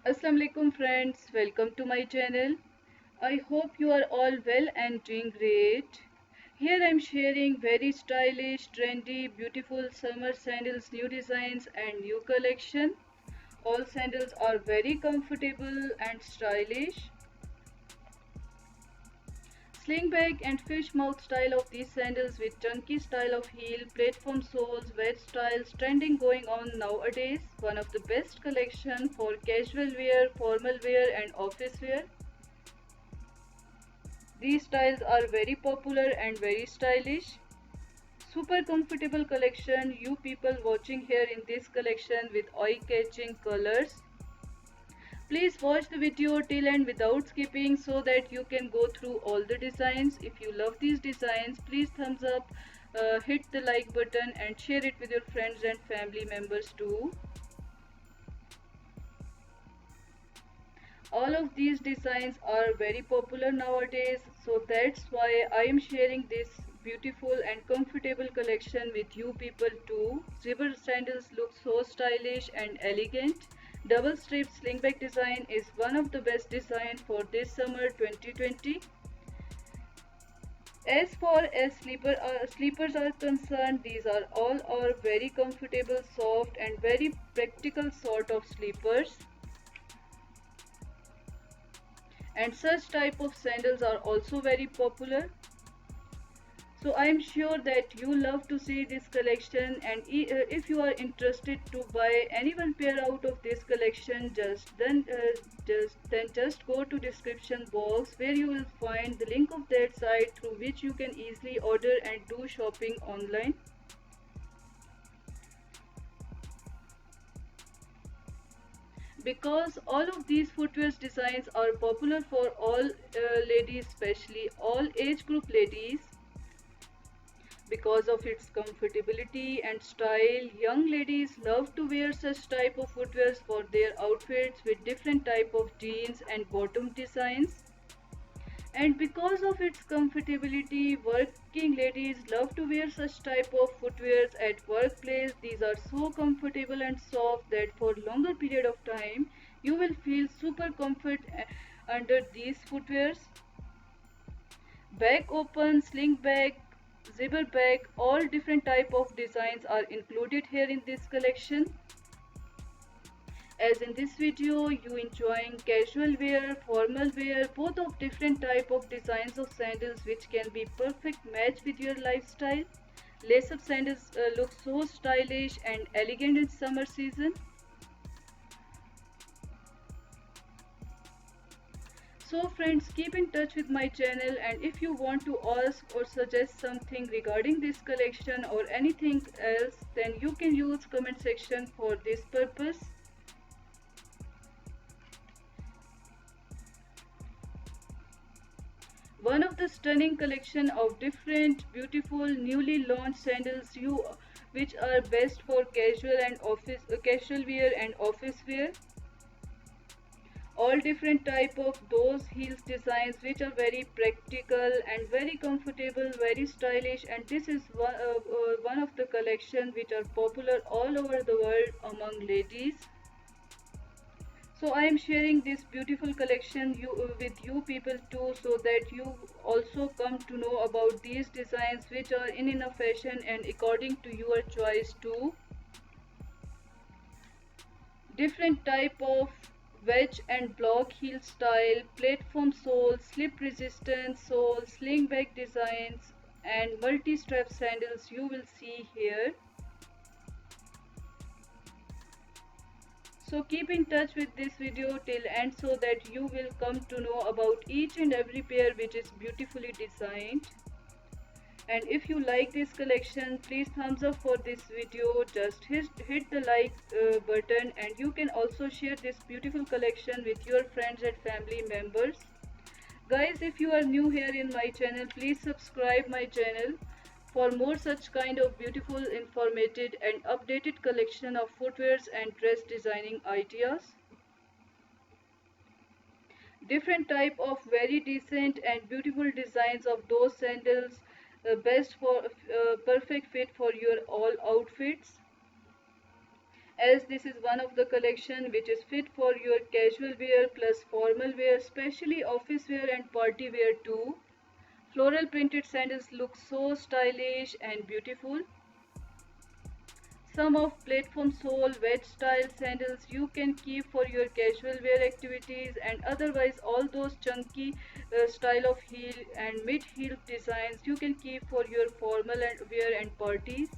Assalamu alaikum friends, welcome to my channel. I hope you are all well and doing great. Here I am sharing very stylish, trendy, beautiful summer sandals, new designs and new collection. All sandals are very comfortable and stylish. Slingback and fish mouth style of these sandals with chunky style of heel, platform soles, wedge styles trending going on nowadays. One of the best collection for casual wear, formal wear and office wear. These styles are very popular and very stylish. Super comfortable collection. You people watching here in this collection with eye-catching colors. Please watch the video till end without skipping so that you can go through all the designs. If you love these designs, please thumbs up, hit the like button and share it with your friends and family members too. All of these designs are very popular nowadays, so that's why I am sharing this beautiful and comfortable collection with you people too. Zipper sandals look so stylish and elegant. Double strip slingback design is one of the best design for this summer 2020. As far as sleepers are concerned, these are all are very comfortable, soft and very practical sort of sleepers. And such type of sandals are also very popular. So I am sure that you love to see this collection, and if you are interested to buy any one pair out of this collection, just go to description box where you will find the link of that site through which you can easily order and do shopping online. Because all of these footwear designs are popular for all ladies, especially all age group ladies. Because of its comfortability and style, young ladies love to wear such type of footwear for their outfits with different type of jeans and bottom designs. And because of its comfortability, working ladies love to wear such type of footwear at workplace. These are so comfortable and soft that for longer period of time you will feel super comfort under these footwears. Back open, sling back, zipper back, all different type of designs are included here in this collection. As in this video, you enjoying casual wear, formal wear, both of different type of designs of sandals which can be perfect match with your lifestyle. Lace up sandals look so stylish and elegant in summer season. So friends, keep in touch with my channel, and if you want to ask or suggest something regarding this collection or anything else, then you can use comment section for this purpose. One of the stunning collection of different beautiful newly launched sandals which are best for casual wear and office wear. All different type of those heels designs which are very practical and very comfortable, very stylish, and this is one of the collection which are popular all over the world among ladies. So I am sharing this beautiful collection with you people too, so that you also come to know about these designs which are in enough fashion and according to your choice too. Different type of wedge and block heel style, platform soles, slip resistant soles, sling back designs and multi-strap sandals you will see here. So keep in touch with this video till end so that you will come to know about each and every pair which is beautifully designed. And if you like this collection, please thumbs up for this video, just hit the like button, and you can also share this beautiful collection with your friends and family members. Guys, if you are new here in my channel, please subscribe my channel for more such kind of beautiful, informative and updated collection of footwears and dress designing ideas. Different type of very decent and beautiful designs of those sandals, best for perfect fit for your all outfits. as this is one of the collection which is fit for your casual wear plus formal wear, especially office wear and party wear too. Floral printed sandals look so stylish and beautiful. Some of platform sole wedge style sandals you can keep for your casual wear activities, and otherwise all those chunky style of heel and mid heel designs you can keep for your formal and wear and parties.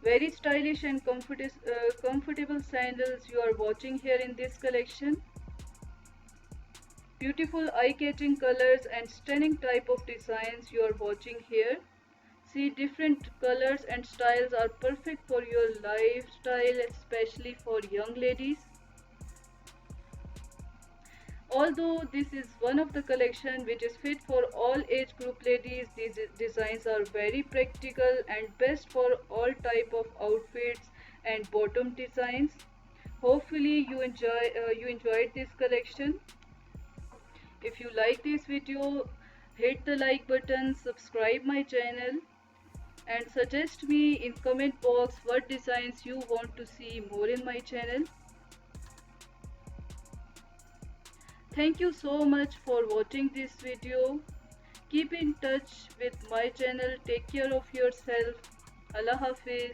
Very stylish and comfortable sandals you are watching here in this collection. Beautiful eye-catching colors and stunning type of designs you are watching here. See, different colors and styles are perfect for your lifestyle, especially for young ladies. Although this is one of the collection which is fit for all age group ladies, these designs are very practical and best for all type of outfits and bottom designs. Hopefully you enjoyed this collection. If you like this video, hit the like button, subscribe my channel, and suggest me in comment box what designs you want to see more in my channel. Thank you so much for watching this video. Keep in touch with my channel. Take care of yourself. Allah Hafiz.